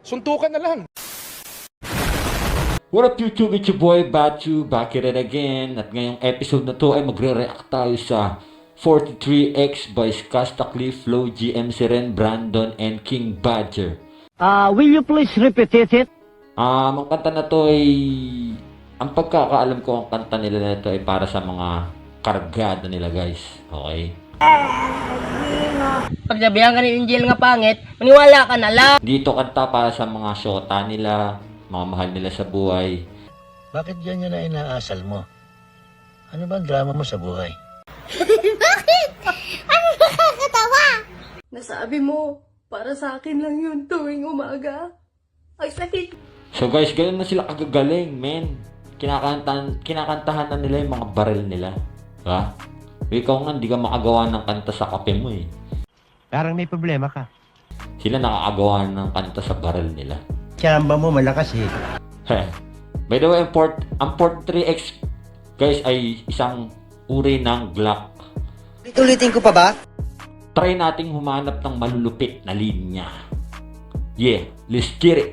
Suntukan na lang. What up YouTube, it's your boy Batu, back at it again. At ngayong episode na to ay magre-react tayo sa 43X by Skasta Cliff, Flow, GM Siren, Brandon, and King Badger. Will you please repeat it? Ang kanta na to ay, ang pagkakaalam ko, ang kanta nila na to ay para sa mga kargada nila guys. Okay? Pag sabihan ka ni Angel nga pangit, maniwala ka na lang. Dito kanta para sa mga syota nila, mga mahal nila sa buhay. Bakit yan na inaasal mo? Ano ba ang drama mo sa buhay? Bakit? Ano nakakatawa? Nasabi mo, para sa akin lang yun tuwing umaga. Ay, sakit. So guys, ganun na sila kagagaling, men. Kinakantahan na nila yung mga baril nila. Ha? Ikaw nga, hindi ka makagawa ng kanta sa kape mo eh. Parang may problema ka. Sila nakakagawa ng kanta sa baril nila. Tsamba mo malakas eh. Heh. By the way, ang Port 3X, guys, ay isang uri ng Glock. Ulitin ko pa ba? Try nating humanap ng malulupit na linya. Yeah, let's get it!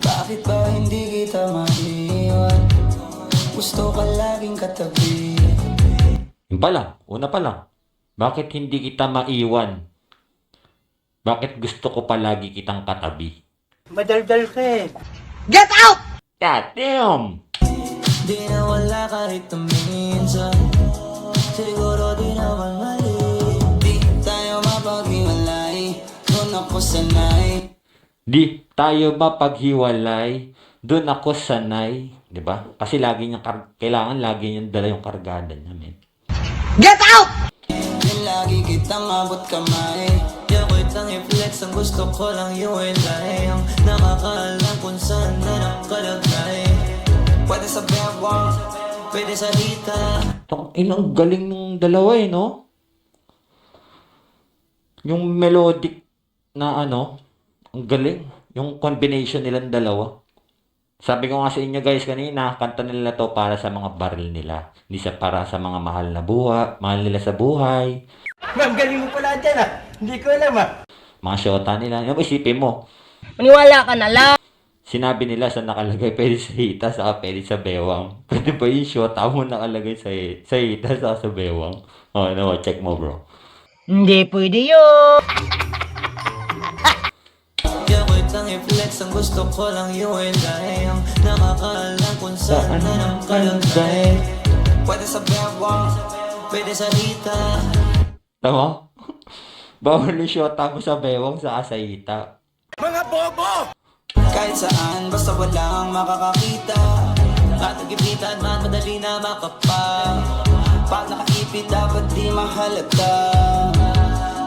Bakit ba hindi kita maiwan? Gusto ka laging katabi. Yung pala, una pa lang. Bakit hindi kita maiwan? Bakit gusto ko palagi kitang katabi? Madaldal ka eh. Get out! God damn! Di na wala kahit na minsan. Siguro di naman mali. Di tayo mapaghiwalay. Doon ako sanay. Di tayo mapaghiwalay. Doon ako sanay. Diba? Kasi lagi niyang kailangan lagi niyang dala yung kargada niya, men. Get out! Di lagi kitang abot kamay. Di ako itang i-flex. Ang gusto ko lang you and I. Ang nakakaalam kung saan na nakalagay. Pwede sa bewang, pwede sa hita. Ang galing ng dalawa eh, no? Yung melodic na ano, ang galing. Yung combination nilang dalawa. Sabi ko nga sa inyo guys kanina, kanta nila to para sa mga baril nila. Hindi sa para sa mga mahal na buhay, mahal nila sa buhay. Ma'am, galing mo pala dyan ah. Hindi ko alam ah. Mga syota nila. Yung isipin mo, Maniwala ka na lang. sinabi nila sa nakalagay pwede sa hita saka pwede sa bewang. Pwede ba yung syota mo nakalagay sa hita saka sa bewang? Oh, no, check mo bro. Hindi pwede yun. Di ako itang i-flex. Ang gusto ko lang you and I. Ang nakakaalam kung saan na nakalagay. Pwede sa bewang, pwede sa hita. Tama? Bawal yung syota mo sa bewang saka sa hita. Kahit saan, basta walang makakakita. At nag-ipitan man, madali na makapa. Pag nakaipit, dapat di mahalata.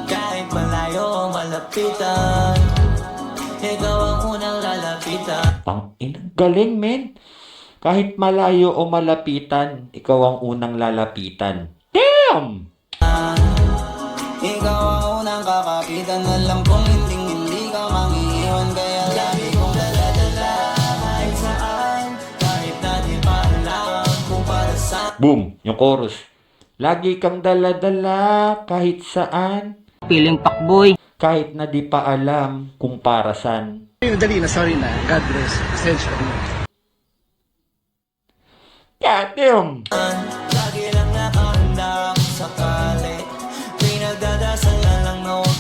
Kahit malayo o malapitan, ikaw ang unang lalapitan. Inang galing, men. Kahit malayo o malapitan, ikaw ang unang lalapitan. Damn! Ikaw ang unang kakapitan. Alam kong hindi ka mangiiwan. Kaya lagi kong dala-dala. Kahit saan, kahit na di pa alam kung para saan. Boom! Yung chorus. Lagi kang dala-dala kahit saan, Piling pakboy. kahit na di pa alam kung para saan. Dali na, sorry na. God bless. Essential. God damn! Lagi lang nakahanda kung sakali. Pinagdadasal na lang na huwag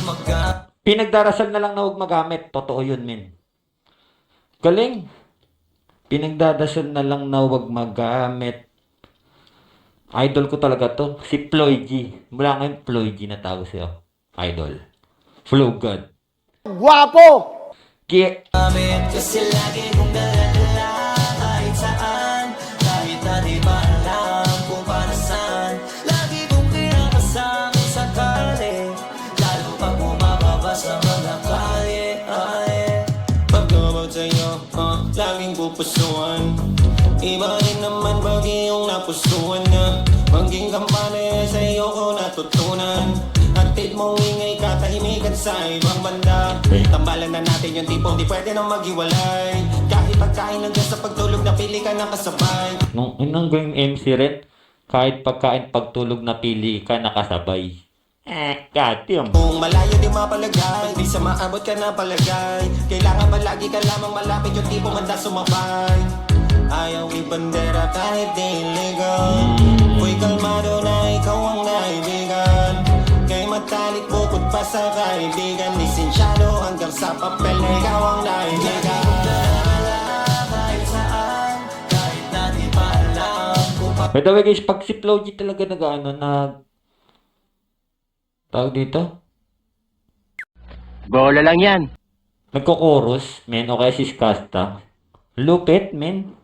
Pinagdarasal na lang na huwag magamit. Totoo yun, men. Galing. Pinagdadasal na lang na huwag magamit. Idol ko talaga to. Si Floyd G. Mula ngayon, Floyd G na tawag siya. Idol. Flow God. Guwapo! Kaya, gamit. Kasi lagi kong dala-dala kahit saan. Kahit na di ba alam kung para saan. Lagi kong kinakasama sakali. Lalo pag bumababa sa mga kalye. Pagkabag sa'yo, laging pupusuan. Iba rin naman pag iyong napusuan na. Maging kampane sa iyo ko natutunan. Hatid mo ingay katahimikan sa sa ibang banda. Tambalan na natin yung tipong di pwede nang maghiwalay. Kahit pagkain hanggang sa pagtulog na pili ka ng kasabay. Nung unang going MC rin, kahit pagkain pagtulog na pili ka nakasabay. Katim. Kung malayo di mapalagay, di sa maabot ka na palagay. Kailangan palagi ka lamang malapit yung tipong handa sumabay. Ayaw ibandera kahit di illegal. Uy kalmado na ikaw ang naibigan. Kay matalik bukod pa sa kaibigan. Lisensyado hanggang sa papel na ikaw ang naibigan. Kahit saan, kahit na di pa alam kung By the way guys, pag si Flo G talaga tawag dito? Bola lang yan. Nagko-chorus, men, o kaya si Skasta. Lupit, men.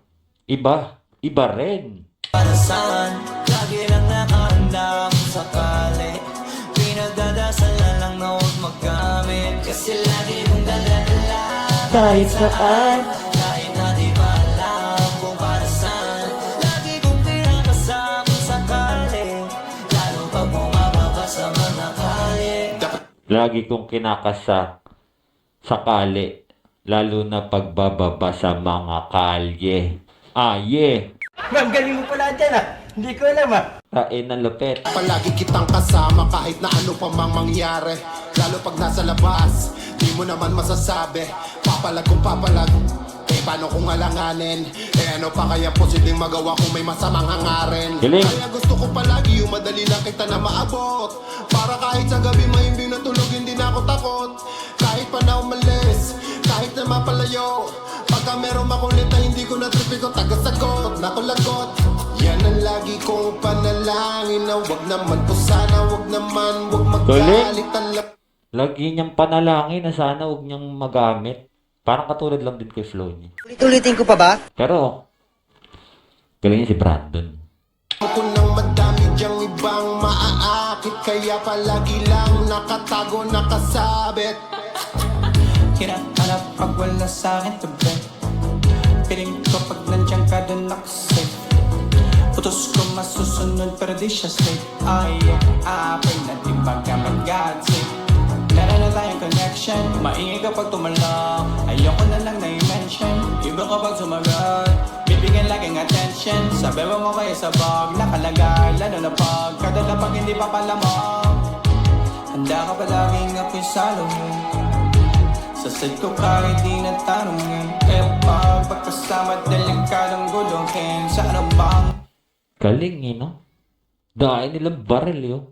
Iba rin. para saan. Lagi lang nakahanda kung sakali. Pinagdadasal na lang na huwag magamit. Kasi lagi kong dala-dala Kahit saan. kahit na di ba alam kung para saan. Lagi kong pinapasa kung sakali. Lalo pag bumababa sa mga kalye. Lagi kong kinakasa sakali, lalo na pagbababa sa mga kalye. Yeah. Ma'am, galing mo pala dyan Hindi ko alam Tain ng lupet. Palagi kitang kasama kahit na ano pa mang mangyari. Lalo pag nasa labas, di mo naman masasabi. Papalag kung papalag, paano kung alanganin? Ano pa kaya posibleng magawa kung may masamang hangarin? Galing. Kaya gusto ko palagi yung madali lang kita na maabot. Para kahit sa gabi mahimbing na tulog, hindi na ako takot. Kahit pa na umalis, kahit na mapalayo. Pagka merong makulit na hindi ko natripi ko, tagasagot, nakulagot. Yan ang lagi kong panalangin na wag naman po sana, wag magalit ang Lagi niyang panalangin na sana huwag niyang magamit. Parang katulad lang din kay Flo niya. Ulit-ulitin ko pa ba? Pero, galing niya si Brandon. ko nang madami diyang ibang maaakit. Kaya palagi lang nakatago, nakasabit. Hinahanap pag wala sa'kin tabi. Piling ko pag nandiyan ka doon nakasafe. Utos ko masusunod pero di siya safe. Pwede na di magamit God safe. Meron na tayong connection. Maingay kapag tumalak. Ayoko na lang na-mention. Iba kapag sumagot. Bibigyan laging attention. Sabi mo kayo sa bag. Nakalagay lalo na pag kadala pag hindi pa palamang. Handa ka palaging ako'y salong. Sa side ko kahit di na tanongin. Kaya pag pagkasama delikadong guluhin. Sa anong bang Galing no? Dahil nilang baril yun.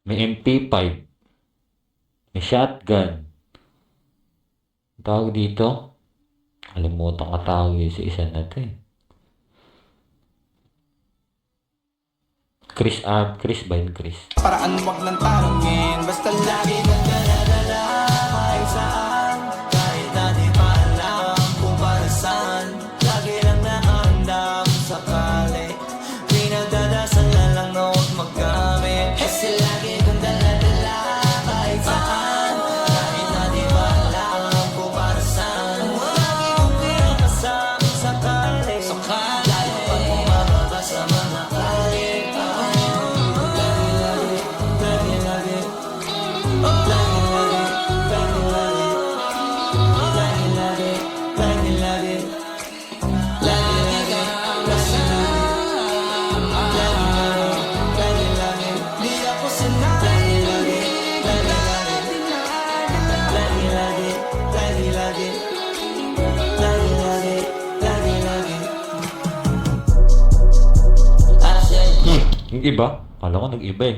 May MP5. May shotgun. Tawag dito. Kalimutan ka tawag yun sa isa na ito eh. Chris ba yun? Chris? paraan wag lang tanongin. Basta lagi kang dala-dala. Kahit saan, kahit na di pa alam kung para saan. Lagi lang nakahanda kung sakali. Pinagdadasal na lang na huwag magamit. Kasi lagi kang dala-dala. Kahit saan, kahit na di pa alam kung para saan. Lagi kong pinapasa kung sakali. Lalo pag bumababa sa mga kalye. Yung iba? Kala ko nag-iba eh.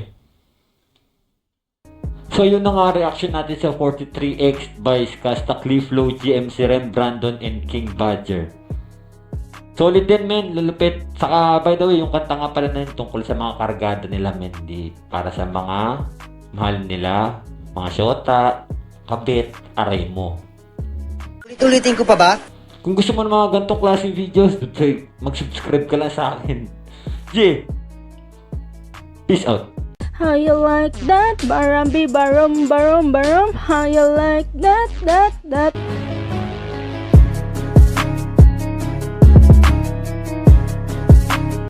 So yun na nga reaction natin sa 43X by Skasta, Cliff, Flo, GMC Rem, Brandon, and King Badger. Solid din men, lulupit. Saka by the way, yung kanta nga pala na yun tungkol sa mga kargada nila men, di para sa mga mahal nila, mga syota, kabit, aray mo. Ulit-ulitin ko pa ba? Kung gusto mo ng mga gantong klaseng videos, mag-subscribe ka lang sa akin. Yeah! Peace out! How you like that? Barambi barum barum barum. How you like that?